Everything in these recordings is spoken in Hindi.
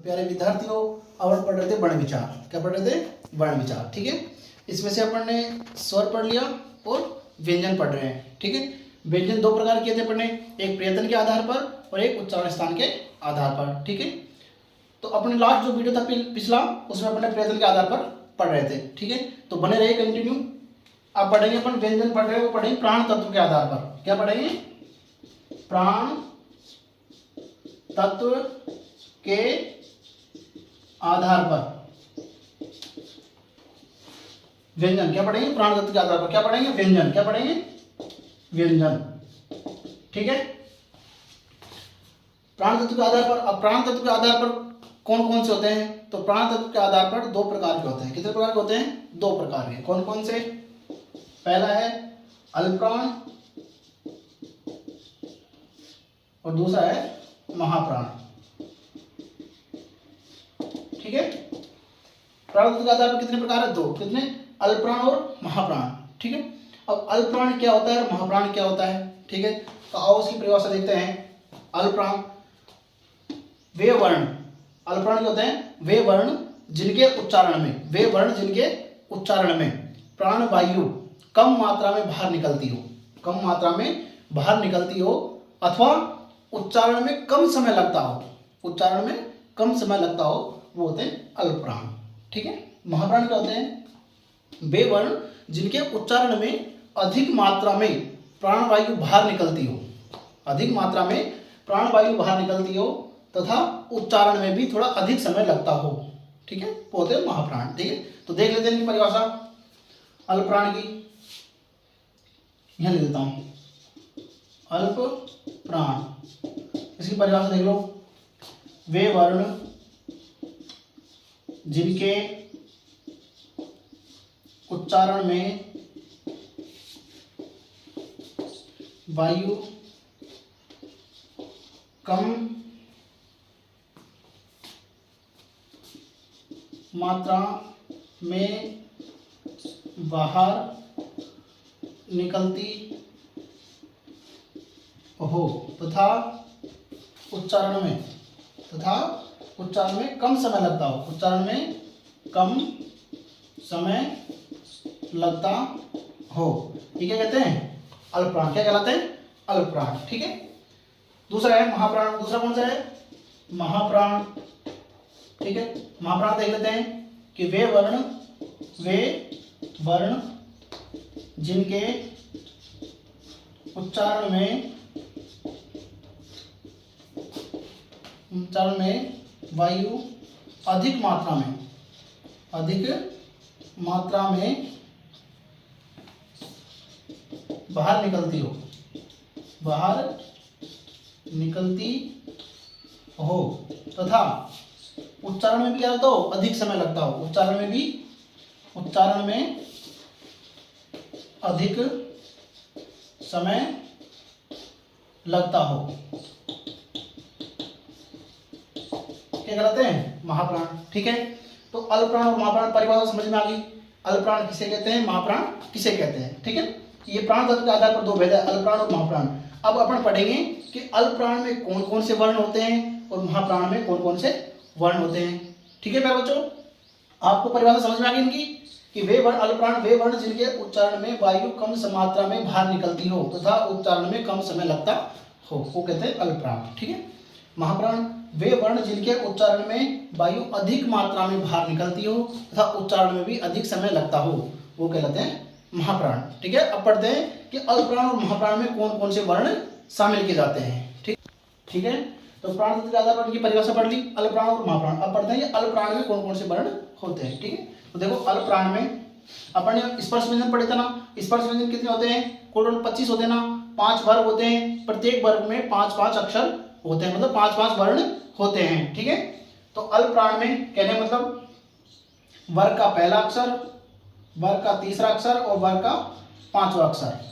प्यारे विद्यार्थियों, अपन पढ़ रहे थे वर्ण विचार। क्या पढ़ रहे थे? वर्ण विचार। ठीक है, इसमें से अपन ने स्वर पढ़ लिया और व्यंजन पढ़ रहे हैं। ठीक है, व्यंजन दो प्रकार किए थे पढ़ने, एक प्रयत्न के आधार पर और एक उच्चारण स्थान के आधार पर। ठीक है, तो अपने लास्ट जो वीडियो था पिछला, उसमें अपने प्रयत्न के आधार पर पढ़ रहे थे। ठीक है, तो बने रहे कंटिन्यू। अब पढ़ेंगे अपन व्यंजन पढ़ रहे हो, पढ़ेंगे प्राण तत्व के आधार पर। क्या पढ़ेंगे? प्राण तत्व के आधार पर व्यंजन। क्या पढ़ेंगे? प्राण तत्व के आधार पर क्या पढ़ेंगे? व्यंजन। क्या पढ़ेंगे? व्यंजन। ठीक है, प्राण तत्व के आधार पर। अब प्राण तत्व के आधार पर कौन कौन से होते हैं? तो प्राण तत्व के आधार पर दो प्रकार के होते हैं। कितने प्रकार के होते हैं? दो प्रकार के। कौन कौन से? पहला है अल्पप्राण और दूसरा है महाप्राण। ठीक है, प्राण तत्व के आधार पर कितने प्रकार है? दो। कितने? अल्पप्राण और महाप्राण। ठीक है, अब अल्पप्राण क्या होता है और महाप्राण क्या होता है? ठीक है, तो आओ उसकी परिभाषा देखते हैं। अल्पप्राण वे वर्ण, अल्पप्राण क्या होते हैं? वे वर्ण जिनके उच्चारण में, वे वर्ण जिनके उच्चारण में प्राण वायु कम मात्रा में बाहर निकलती हो, कम मात्रा में बाहर निकलती हो अथवा उच्चारण में कम समय लगता हो, उच्चारण में कम समय लगता हो, वो होते हैं अल्पप्राण। ठीक है, महाप्राण क्या होते हैं? वे वर्ण जिनके उच्चारण में अधिक मात्रा में प्राणवायु बाहर निकलती हो, अधिक मात्रा में प्राणवायु बाहर निकलती हो तथा उच्चारण में भी थोड़ा अधिक समय लगता हो। ठीक है, वो होते हैं महाप्राण। ठीक है, तो देख लेते हैं इनकी परिभाषा अल्पप्राण की। यहां लिख देता हूं, अल्पप्राण। इसकी परिभाषा देख लो। वे वर्ण जिनके उच्चारण में वायु कम मात्रा में बाहर निकलती हो तथा उच्चारण में कम समय लगता हो, उच्चारण में कम समय लगता हो, ये क्या कहते हैं? अल्पप्राण। क्या कहलाते हैं? अल्पप्राण। ठीक है, दूसरा है महाप्राण। दूसरा कौन सा है? महाप्राण। ठीक है, महाप्राण देख लेते हैं कि वे वर्ण जिनके उच्चारण में वायु अधिक मात्रा में बाहर निकलती हो तथा उच्चारण में भी क्या होता हो? अधिक समय लगता हो, उच्चारण में अधिक समय लगता हो, क्या कहलाते हैं? महाप्राण। ठीक है, तो अल्पप्राण और महाप्राण परिभाषा समझ में आ गई। अल्पप्राण किसे कहते हैं, महाप्राण किसे कहते हैं। ठीक है, ये प्राण तत्व के आधार पर दो भेद है, अल्पप्राण और महाप्राण। अब अपन पढ़ेंगे कि अल्पप्राण में कौन कौन से वर्ण होते हैं और महाप्राण में कौन कौन से वर्ण होते हैं। ठीक है प्यारे बच्चों, आपको परिभाषा समझ में आ गई इनकी कि वे वर्ण, अल्पप्राण वे वर्ण जिनके उच्चारण में वायु कम मात्रा में बाहर निकलती हो तथा उच्चारण में कम समय लगता हो, वो कहते हैं अल्पप्राण। ठीक है, महाप्राण वे वर्ण जिनके उच्चारण में वायु अधिक मात्रा में बाहर निकलती हो तथा उच्चारण में भी अधिक समय लगता हो, वो कहलाते हैं महाप्राण। ठीक है, अब पढ़ते हैं कि अल्पप्राण और महाप्राण में कौन कौन से वर्ण शामिल किए जाते हैं। ठीक है, तो प्राण तत्व के आधार पर इनकी परिभाषा पढ़ ली, अल्पप्राण और महाप्राण। अब पढ़ते हैं कि अल्पप्राण में कौन कौन से वर्ण होते हैं। ठीक है, तो देखो अल्पप्राण में अपन ने स्पर्श व्यंजन पढ़े थे ना। स्पर्श व्यंजन कितने होते हैं? टोटल 25 होते हैं ना। 5 वर्ग होते हैं, प्रत्येक वर्ग में 5-5 अक्षर होते हैं, मतलब 5-5 वर्ण होते हैं। ठीक है, तो अल्पप्राण में कहने मतलब वर्ग का पहला अक्षर, वर्ग का तीसरा अक्षर और वर्ग का 5वां अक्षर।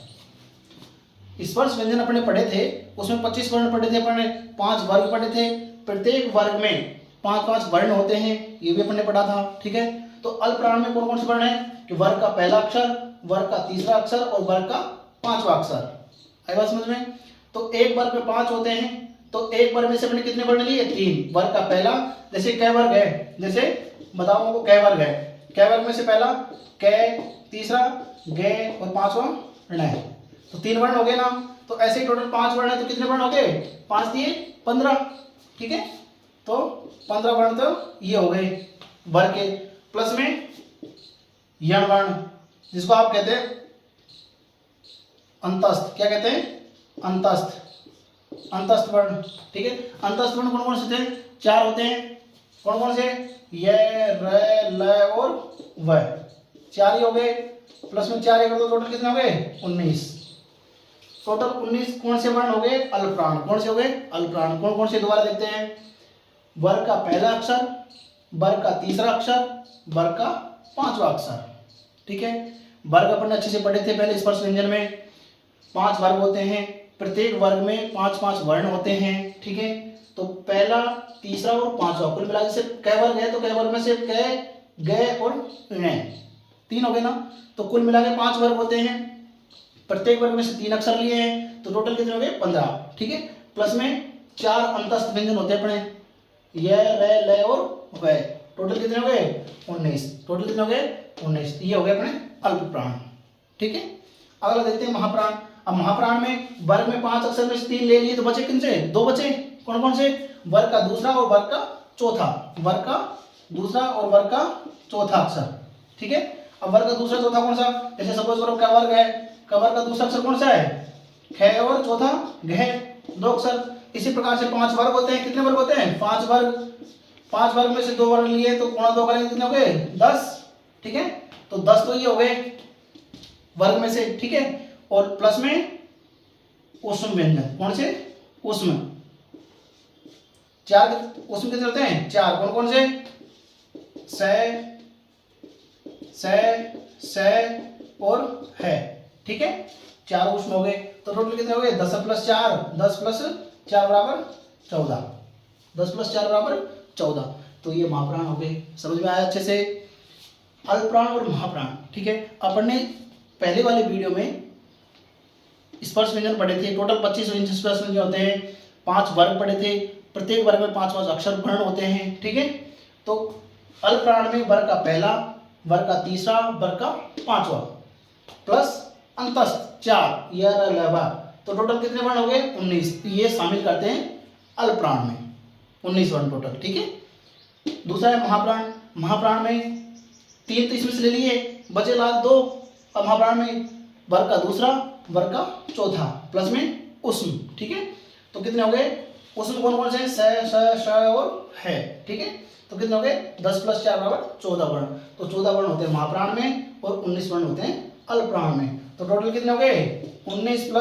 स्पर्श व्यंजन अपने पढ़े थे, उसमें 25 वर्ण पढ़े थे अपने, 5 वर्ग पढ़े थे, प्रत्येक वर्ग में 5-5 वर्ण होते हैं, ये भी अपने पढ़ा था। ठीक है, तो अल्पप्राण में कौन कौन से वर्ण है कि वर्ग का पहला अक्षर, वर्ग का तीसरा अक्षर और वर्ग का 5वां अक्षर। आई बात समझ में? तो एक वर्ग में 5 होते हैं, तो एक वर्ग में से अपने कितने वर्ण लिए? 3। वर्ग का पहला, जैसे कै वर्ग है, जैसे बताओ को कै वर्ग है, कै वर्ग में से पहला कै, तीसरा गे और पांचवा ण, तो 3 वर्ण हो गए ना। तो ऐसे ही टोटल 5 वर्ण है, तो कितने वर्ण हो गए? 5 दिए 15, ठीक है। तो 15 वर्ण तो ये हो गए वर्ग के। प्लस में यण वर्ण, जिसको आप कहते हैं अंतस्थ, क्या कहते हैं? अंतस्थ, अंतस्थ वर्ण, ठीक है। अंतस्थ वर्ण कौन कौन से थे? 4 होते हैं। कौन कौन से? य, र, ल और व, 4 ही हो गए। प्लस में 4 एक तो टोटल कितने हो गए? 19। टोटल 19 कौन से वर्ण हो गए? अल्पप्राण। कौन से हो गए? अल्पप्राण। कौन कौन से? दोबारा देखते हैं। वर्ग का पहला अक्षर, वर्ग का तीसरा अक्षर, वर्ग का पांचवा अक्षर, ठीक है। वर्ग अपन अच्छे से पढ़े थे पहले स्पर्श व्यंजन में। 5 वर्ग होते हैं, प्रत्येक वर्ग में 5-5 वर्ण होते हैं, ठीक है। तो पहला, तीसरा और पांचवा, कुल मिला के कै वर्ग है, तो कै वर्ग में से कै, ग और ण, 3 हो गए ना। तो कुल मिला के 5 वर्ग होते हैं, प्रत्येक वर्ग में से 3 अक्षर लिए हैं, तो टोटल कितने हो गए? 15, ठीक है। प्लस में 4 अंतस्थ व्यंजन होते हैं अपने, य, र, ल और व, टोटल कितने हो गए? 19। टोटल कितने हो गए? 19। ये हो गए अपने अल्पप्राण, ठीक है। अगला देखते हैं महाप्राण। अब महाप्राण में वर्ग में 5 अक्षर में से 3 ले लिए, तो बचे किन से? 2 बचे। कौन कौन से? वर्ग का दूसरा और वर्ग का चौथा, वर्ग का दूसरा और वर्ग का चौथा अक्षर, ठीक है। अब वर्ग का दूसरा चौथा कौन सा? जैसे सपोज करो क वर्ग है, क वर्ग का दूसरा अक्षर कौन सा है? ख और चौथा घ, 2 अक्षर। इसी प्रकार से 5 वर्ग होते हैं। कितने वर्ग होते हैं? 5 वर्ग। 5 वर्ग में से 2 वर्ग लिए, तो गुणा 2 करेंगे, कितने हो गए? 10, ठीक है। तो 10 तो ये हो गए वर्ग में से, ठीक है। और प्लस में ऊष्म व्यंजन, कौन से? ऊष्म, 4 ऊष्म कितने होते हैं? 4। कौन कौन से? स और है, ठीक है। 4 ऊष्म हो गए, तो टोटल कितने हो गए? 10 + 4, 10 + 4 बराबर 14, 10 + 4 बराबर 14। तो ये महाप्राण हो गए। समझ में आया अच्छे से? अल्पप्राण और महाप्राण, ठीक है। अपन ने पहले वाले वीडियो में स्पर्श व्यंजन पढ़े थे। टोटल 25 स्पर्श व्यंजन होते हैं, 5 वर्ग पढ़े थे, प्रत्येक वर्ग में 5-5 अक्षर वर्ण होते हैं, ठीक है। तो अल्पप्राण में वर्ग का पहला, वर्ग का तीसरा, वर्ग का पांचवा, प्लस अंतस्थ 4, य, र, ल, व, तो टोटल कितने वर्ण हो गए? 19। ये शामिल करते हैं अल्पप्राण में, 19 वर्ण टोटल, ठीक है। दूसरा है महाप्राण। महाप्राण में 3 तो इसमें से ले लिए, बचे लास्ट 2। अब महाप्राण में वर्ग का दूसरा, वर्ग का चौथा, प्लस में ऊष्म, ठीक है। तो कितने हो गए? ऊष्म कौन कौन से? स और है, ठीक है। तो कितने हो गए? 10 + 4 बराबर 14 वर्ण। तो 14 वर्ण होते हैं महाप्राण में और 19 वर्ण होते हैं अल्पप्राण में। तो टोटल कितने हो गए? 19 +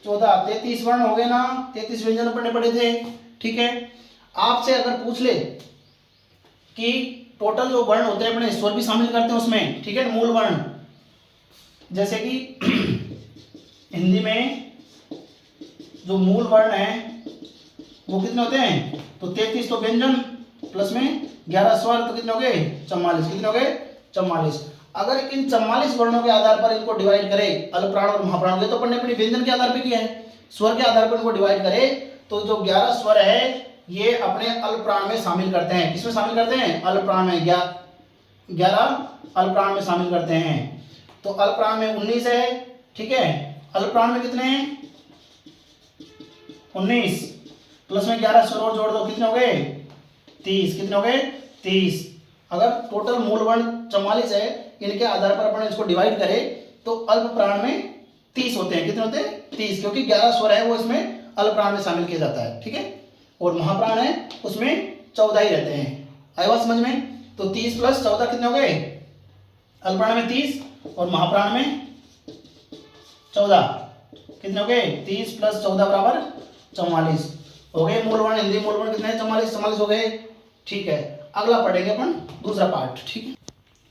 14, 33 वर्ण हो गए ना। 33 व्यंजन पढ़ने पड़े थे, ठीक है। आपसे अगर पूछ ले कि टोटल जो वर्ण होते हैं अपने स्वर भी शामिल करते हैं उसमें, ठीक है, मूल वर्ण, जैसे कि हिंदी में जो मूल वर्ण है वो कितने होते हैं? तो 33 तो व्यंजन, प्लस में 11 स्वर, तो कितने हो गए? 44। कितने हो गए? 44। अगर इन 44 वर्णों के आधार पर इनको डिवाइड करें, अल्पप्राण और महाप्राण के, तो अपन ने अपने व्यंजन के आधार पर किया है, स्वर के आधार पर इनको डिवाइड करें, तो जो 11 स्वर है ये अपने अल्पप्राण में शामिल करते हैं। किसमें शामिल करते हैं? अल्पप्राण में। 11 अल्पप्राण में शामिल करते हैं। तो अल्पप्राण में 19 है, ठीक है। अल्पप्राण में कितने हैं? 19, प्लस में 11 स्वर और जोड़ दो, कितने हो गए? 30। कितने हो गए? 30। अगर टोटल मूल वर्ण 44 है, इनके आधार पर अपन इसको डिवाइड करें तो अल्पप्राण में 30 होते हैं। कितने होते हैं? 30, क्योंकि 11 स्वर है वो इसमें अल्पप्राण में शामिल किया जाता है, ठीक है। और महाप्राण है उसमें 14 ही रहते हैं। आया बात समझ में? तो 30 + 14 कितने हो गए? अल्पप्राण में 30 और महाप्राण में 14, कितने हो गए? 30 + 14 बराबर 44 हो गए। मूल वर्ण, हिंदी मूल वर्ण कितने हैं? 44 हो गए, ठीक है। अगला पढ़ेंगे अपन दूसरा पार्ट, ठीक है।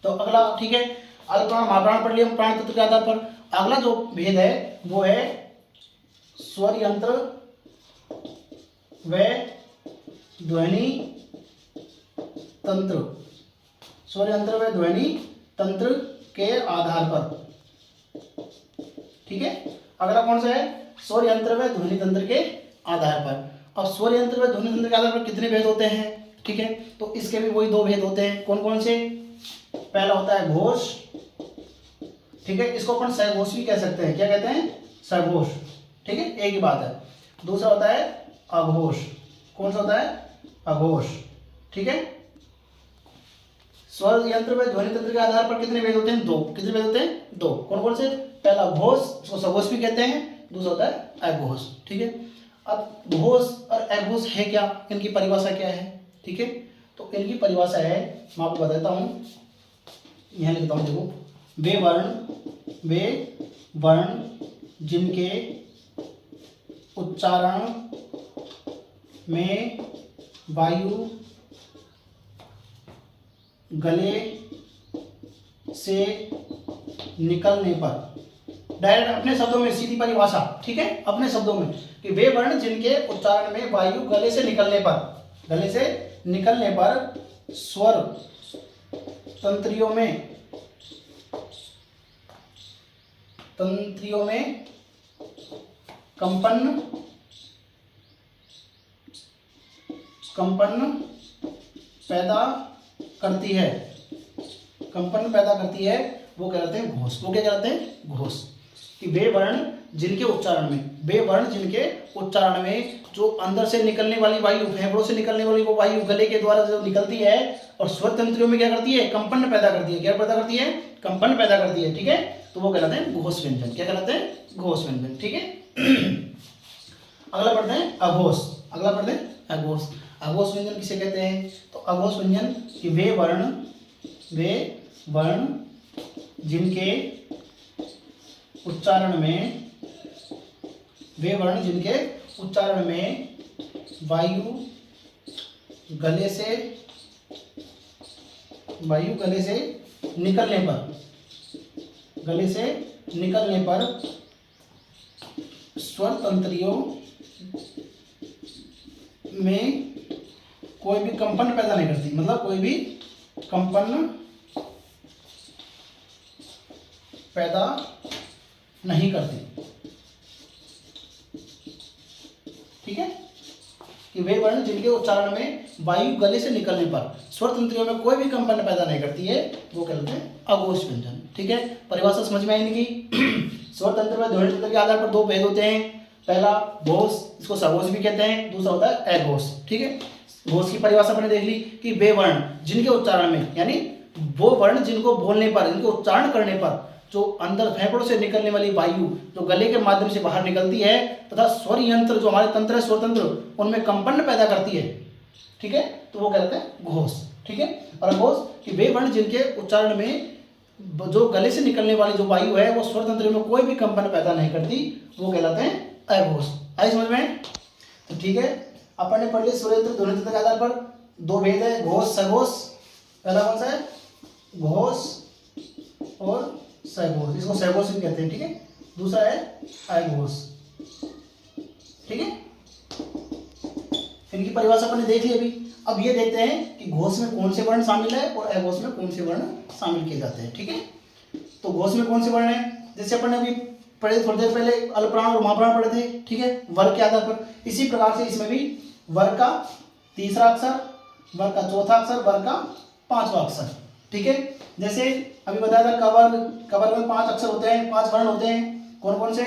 तो अगला, ठीक है, अल्पप्राण महाप्राण पढ़ लिया प्राण तत्व के आधार पर। अगला जो भेद है वो है स्वर यंत्र व ध्वनि तंत्र। स्वर यंत्र व ध्वनि तंत्र के आधार पर, ठीक है। अगला कौन सा है? स्वर यंत्र व ध्वनि तंत्र के आधार पर। अब स्वर यंत्र व ध्वनि तंत्र के आधार पर कितने भेद होते हैं, ठीक है, तो इसके भी वही दो भेद होते हैं। कौन कौन से? पहला होता है घोष, ठीक है, इसको अपन सघोष भी कह सकते हैं। क्या कहते हैं? सघोष, ठीक है, एक ही बात है। दूसरा होता है अघोष। कौन सा होता है? अघोष, ठीक है। स्वर यंत्र व ध्वनि तंत्र के आधार पर कितने भेद होते हैं? दो। कितने भेद होते हैं? दो। कौन कौन से? पहला घोष, उसको सघोष भी कहते हैं। दूसरा होता है अघोष, ठीक है। अब घोष और अघोष है क्या, इनकी परिभाषा क्या है, ठीक है, तो इनकी परिभाषा है, मैं आपको बताता हूँ, यहाँ लिखता हूँ, देखो, वे वर्ण जिनके उच्चारण में वायु गले से निकलने पर, डायरेक्ट अपने शब्दों में सीधी परिभाषा, ठीक है, अपने शब्दों में, कि वे वर्ण जिनके उच्चारण में वायु गले से निकलने पर स्वर तंत्रियों में कंपन पैदा करती है, वो कहते हैं घोष। वो क्या कहते हैं? घोष। कि वे वर्ण जिनके उच्चारण में जो अंदर से निकलने वाली वायु, फेफड़ों से निकलने वाली वो वायु गले के द्वारा जो निकलती है और स्वर तंत्रियों में क्या करती है? कंपन पैदा करती है। क्या पैदा करती है? कंपन पैदा करती है, ठीक है, तो वो कहलाते हैं घोष व्यंजन। क्या कहलाते हैं? घोष व्यंजन, ठीक है। अगला पढ़ते हैं अघोष। अघोष व्यंजन किसे कहते हैं? तो अघोष व्यंजन कि वे वर्ण जिनके उच्चारण में वायु गले से निकलने पर स्वर तंत्रियों में कोई भी कंपन पैदा नहीं करती, मतलब कोई भी कंपन पैदा नहीं करती, ठीक है, कि वे वर्ण जिनके उच्चारण में वायु गले से निकलने पर स्वर तंत्रियों में कोई भी कंपन पैदा नहीं करती है, वो कहते हैं अघोष व्यंजन, ठीक है। परिभाषा समझ में आई इनकी। स्वर तंत्र व ध्वनि तंत्र के आधार पर दो भेद होते हैं। पहला घोष, इसको सघोष भी कहते हैं। दूसरा होता है अघोष, ठीक है। घोष की परिभाषा अपने देख ली कि वे वर्ण जिनके उच्चारण में, यानी वो वर्ण जिनको बोलने पर, इनको उच्चारण करने पर जो अंदर फेफड़ों से निकलने वाली वायु जो गले के माध्यम से बाहर निकलती है तथा स्वर यंत्र जो हमारे तंत्र है, स्वर तंत्र, उनमें कंपन पैदा करती है, ठीक है, तो वो कहते हैं घोष, ठीक है। और अघोष कि वे वर्ण जिनके उच्चारण में जो गले से निकलने वाली जो वायु है वो स्वर तंत्र में कोई भी कंपन पैदा नहीं करती, वो कहलाते हैं अघोष। आई समझ में? तो ठीक है, अपन ने पढ़ लिया स्वर यंत्र ध्वनि तंत्र के आधार पर दो भेद है, घोष सघोष। पहला कौन सा है? घोष और सघोष, इसको सघोष भी कहते हैं, ठीक है। दूसरा है अघोष, ठीक है। इनकी परिभाषा अपन ने देख ली अभी। अब ये देखते हैं कि घोष में कौन से वर्ण शामिल है और अघोष में कौन से वर्ण शामिल किए जाते हैं, ठीक है। तो घोष में कौन से वर्ण है, जैसे अपन ने अभी पढ़े थोड़ी देर पहले अल्पप्राण और महाप्राण पढ़े थे, ठीक है, वर्ग के आधार पर। इसी प्रकार से इसमें भी वर्ग का तीसरा अक्षर, वर्ग का चौथा अक्षर, वर्ग का पांचवा अक्षर, ठीक है। जैसे अभी बताया था कवर्ग, कवर्ग में 5 अक्षर होते हैं, 5 वर्ण होते हैं। कौन कौन से?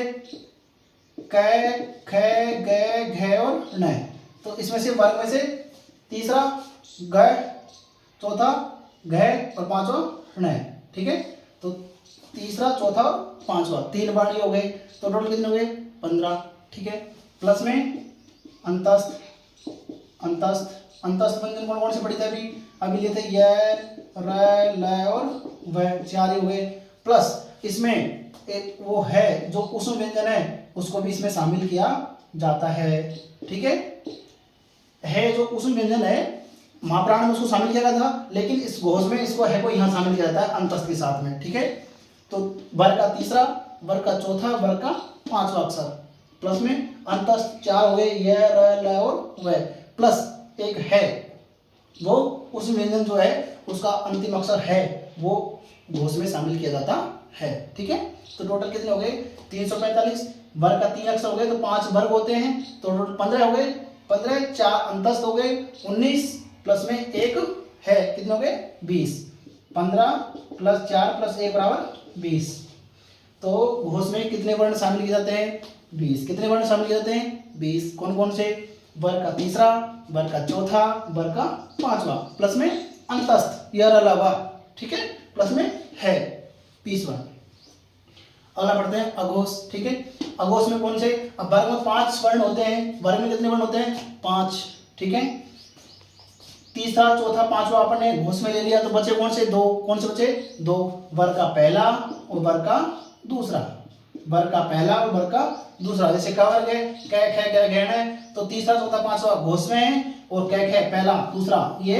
क, ख, ग, घ और न। तो इसमें से वर्ग में से तीसरा ग, चौथा घ और पांचवा न, ठीक है। तो तीसरा, चौथा और पांचवा 3 वर्ण हो गए, तो टोटल कितने हो गए? 15, ठीक है। प्लस में अंतस्थ, अंतस्थ व्यंजन कौन कौन से पढ़े थे अभी लिए थे? य, र, ल और व, 4 ही हो गए। प्लस इसमें एक वो है जो ऊष्म व्यंजन है, उसको भी इसमें शामिल किया जाता है, ठीक है। जो ऊष्म व्यंजन है महाप्राण में उसको शामिल किया गया था, लेकिन इस घोष में इसको है को यहाँ शामिल किया जाता है अंतस्थ के साथ में, ठीक है। तो वर्ग का तीसरा, वर्ग का चौथा, वर्ग का पांचवा अक्षर, प्लस में अंतस्थ 4 हो गए, य, र, ल और व, प्लस एक है वो उस व्यंजन जो है उसका अंतिम अक्षर है, वो घोष में शामिल किया जाता है, ठीक है। तो टोटल कितने हो गए? 345। वर्ग का 3 अक्षर हो गए तो 5 वर्ग होते हैं, तो टोटल 15 हो गए। 15 4 अंतस्थ हो गए 19 प्लस में 1 है, कितने हो गए 20। 15 प्लस 4 प्लस 1 बराबर 20। तो घोष में कितने वर्ण शामिल किए जाते हैं 20। कितने वर्ण शामिल किए जाते हैं 20। कौन कौन से? वर्ग का तीसरा, वर्ग का चौथा, वर्ग का पांचवा, प्लस में अंतस्थ या अलावा, ठीक है, प्लस में है 20 वर्ण। अगला पढ़ते हैं अघोष, ठीक है। अघोष में कौन से? अब वर्ग में 5 वर्ण होते हैं, वर्ग में कितने वर्ण होते हैं 5, ठीक है। तीसरा चौथा पांचवा अपन ने घोष में ले लिया, तो बचे कौन से? 2। कौन से बचे? 2। वर्ग का पहला और वर्ग का दूसरा, वर्ग का पहला और वर्ग का दूसरा। जैसे का वर्ग है कै ख ग घ है, तो तीसरा चौथा पांचवा घोष में है और कै ख पहला दूसरा ये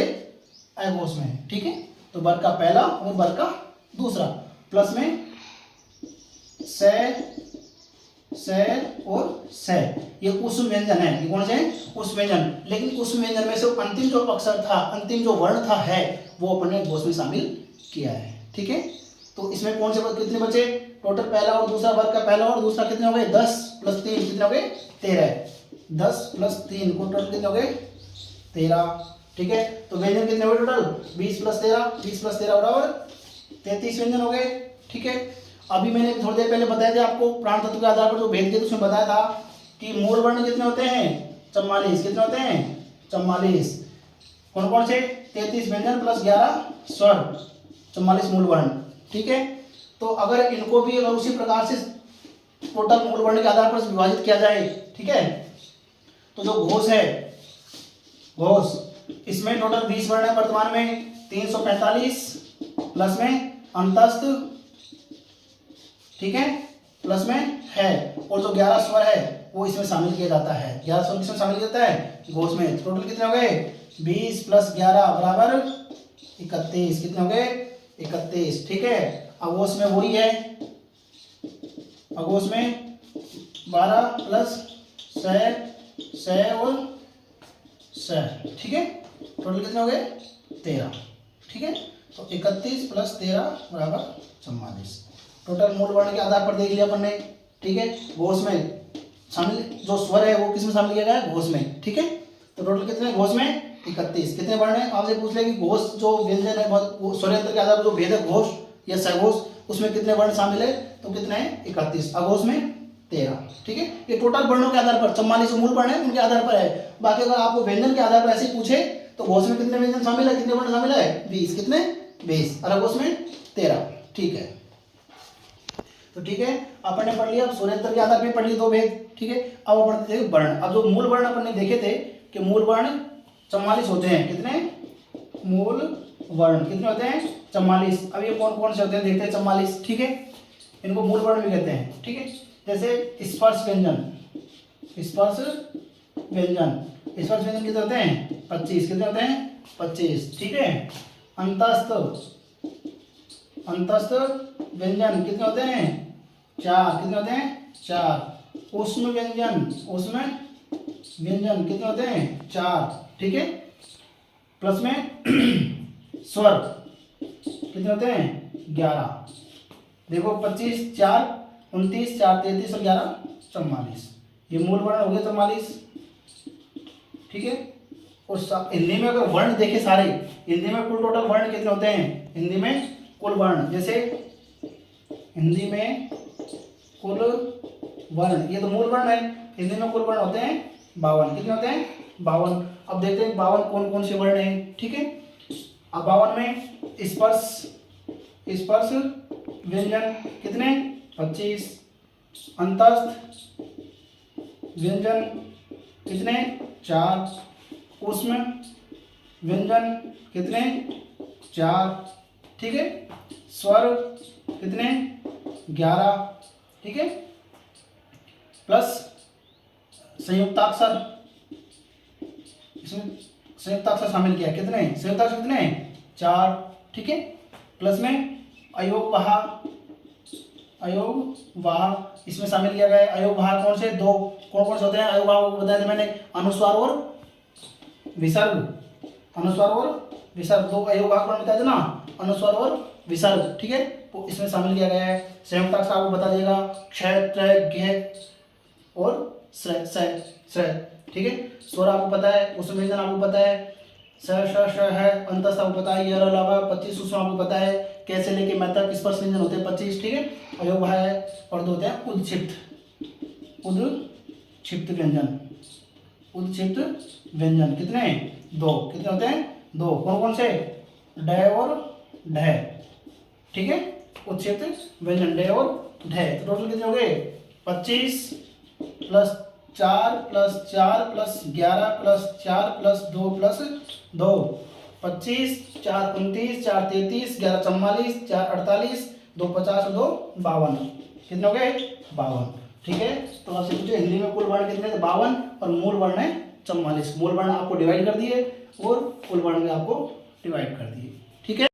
अघोष में है, ठीक है। तो वर्ग का पहला और वर्ग का दूसरा, प्लस में से और से, ये उस व्यंजन है। ये कौन से? उस व्यंजन। लेकिन उस व्यंजन में से अंतिम जो अक्षर था, अंतिम जो वर्ण था है, वो अपने घोष में शामिल किया है, ठीक है। तो इसमें कौन से कितने बचे? टोटल पहला और दूसरा, वर्ग का पहला और दूसरा कितने हो गए 10 प्लस 3 कितने हो गए 13। 10 प्लस 3 को टोटल कितने हो गए 13, ठीक है। तो व्यंजन कितने हो गए टोटल 20 प्लस 13, 20 प्लस 13 बराबर 33 व्यंजन हो गए, ठीक है। अभी मैंने थोड़ी देर पहले बताया था आपको प्राण तत्व के आधार पर जो भेद किए थे, उसमें बताया था कि मूल वर्ण कितने होते हैं 44। कितने होते हैं 44। कौन कौन से? 33 व्यंजन प्लस 11 स्वर, 44 मूल वर्ण, ठीक है। तो अगर इनको भी अगर उसी प्रकार से टोटल मूल वर्ण के आधार पर विभाजित किया जाए, ठीक है, तो जो घोष है, घोष इसमें टोटल 20 वर्ण है वर्तमान में, 345 प्लस में अंतस्थ, ठीक है, प्लस में है, और जो 11 स्वर है वो इसमें शामिल किया जाता है। 11 स्वर किसमें शामिल किया जाता है? घोष में। टोटल कितने हो गए 20 प्लस 11 बराबर 31। कितने हो गए 31, ठीक है। अघोष में वही है, अघोष में 12 प्लस से और से, ठीक है। टोटल कितने हो गए 13, ठीक है। तो 31 प्लस 13 बराबर 44। टोटल मूल वर्ण के आधार पर देख लिया अपन ने, ठीक है। घोष में शामिल जो स्वर है वो किसमें शामिल किया गया है? घोष में, ठीक है। तो टोटल कितने घोष में 31। कितने वर्ण है? आपसे पूछ ले कि घोष जो व्यंजन है स्वरयंत्र के आधार पर जो भेद है घोष या सघोष, उसमें कितने वर्ण शामिल है? तो कितने हैं 31। अघोष में 13, ठीक है। ये टोटल वर्णों के आधार पर 44 मूल वर्ण है उनके आधार पर है। बाकी अगर आपको व्यंजन के आधार पर ऐसे ही पूछे तो घोष में कितने व्यंजन शामिल है, कितने वर्ण शामिल है 20। कितने 20, और अघोष में 13, ठीक है। तो ठीक है, अपन ने पढ़ लिया स्वरयंत्र के आधार पर पढ़ लिए 2 भेद, ठीक है। अब अपन पढ़ते थे वर्ण। अब जो मूल वर्ण अपन ने देखे थे कि मूल वर्ण 44 होते हैं। कितने मूल वर्ण कितने होते हैं 44। अब ये कौन कौन से होते हैं देखते हैं 44, ठीक है। इनको मूल वर्ण भी कहते हैं, ठीक है। जैसे स्पर्श व्यंजन, स्पर्श व्यंजन, स्पर्श व्यंजन कितने होते हैं 25। कितने होते हैं 25, ठीक है। अंतस्थ, अंतस्थ व्यंजन कितने होते हैं 4। कितने होते हैं 4। ऊष्म व्यंजन, ऊष्म व्यंजन कितने होते हैं 4, ठीक है। प्लस में स्वर कितने होते हैं 11। देखो 25 4 29 4 33 और 11 44। ये मूल वर्ण हो गए 44, ठीक है। और हिंदी में अगर वर्ण देखे सारे, हिंदी में कुल टोटल वर्ण कितने होते हैं? हिंदी में कुल वर्ण, जैसे हिंदी में कुल वर्ण, ये तो मूल वर्ण है। हिंदी में कुल वर्ण होते हैं 52। कितने होते हैं 52। अब देखते हैं 52 कौन कौन से वर्ण हैं, ठीक है। अब 52 में स्पर्श, स्पर्श व्यंजन कितने 25। अंतस्थ व्यंजन कितने 4। ऊष्म व्यंजन कितने 4, ठीक है। स्वर कितने 11, ठीक है। प्लस संयुक्ताक्षर, इसमें संयुक्ताक्षर शामिल किया। कितने संयुक्ताक्षर कितने 4, ठीक है। प्लस में अयोगवाह, अयोगवाह इसमें शामिल किया गया है। अयोगवाह कौन से 2 कौन कौन से होते हैं अयोगवाह को बताया था मैंने, अनुस्वार और विसर्ग, अनुस्वार और विसर्ग 2 अयोगवाह को बताया था ना, अनुस्वार और विसर्ग, ठीक है। तो इसमें शामिल किया गया है। संयुक्ताक्षर आपको बता देगा क्ष, त्र, ज्ञ और श्र, ठीक है। स्वर आपको पता है, उसमें व्यंजन आपको पता है, स श है, अंतस्थ आपको पता है, यह अलावा 25 उसमें आपको पता है, कैसे लेके मैं तक स्पर्श व्यंजन होते हैं 25, ठीक है। अयोग है और 2 होते हैं उद्क्षिप्त व्यंजन, उद्क्षिप्त व्यंजन कितने? 2। कितने होते हैं? 2। कौन कौन से? ड और ढ, ठीक है। उद्क्षिप्त व्यंजन ड और ढ। तो टोटल कितने हो गए? 25 plus 4 plus 4 plus 11 plus 4 plus 2 plus 2, 25, 4 29, 4 33, 11 44, 4 48, 2 50, 2 52। कितने हो गए? 52, ठीक है। तो आपसे पूछे हिंदी में कुल वर्ण कितने थे? 52 और मूल वर्ण है 44। मूल वर्ण आपको डिवाइड कर दिए और कुल वर्ण में आपको डिवाइड कर दिए, ठीक है।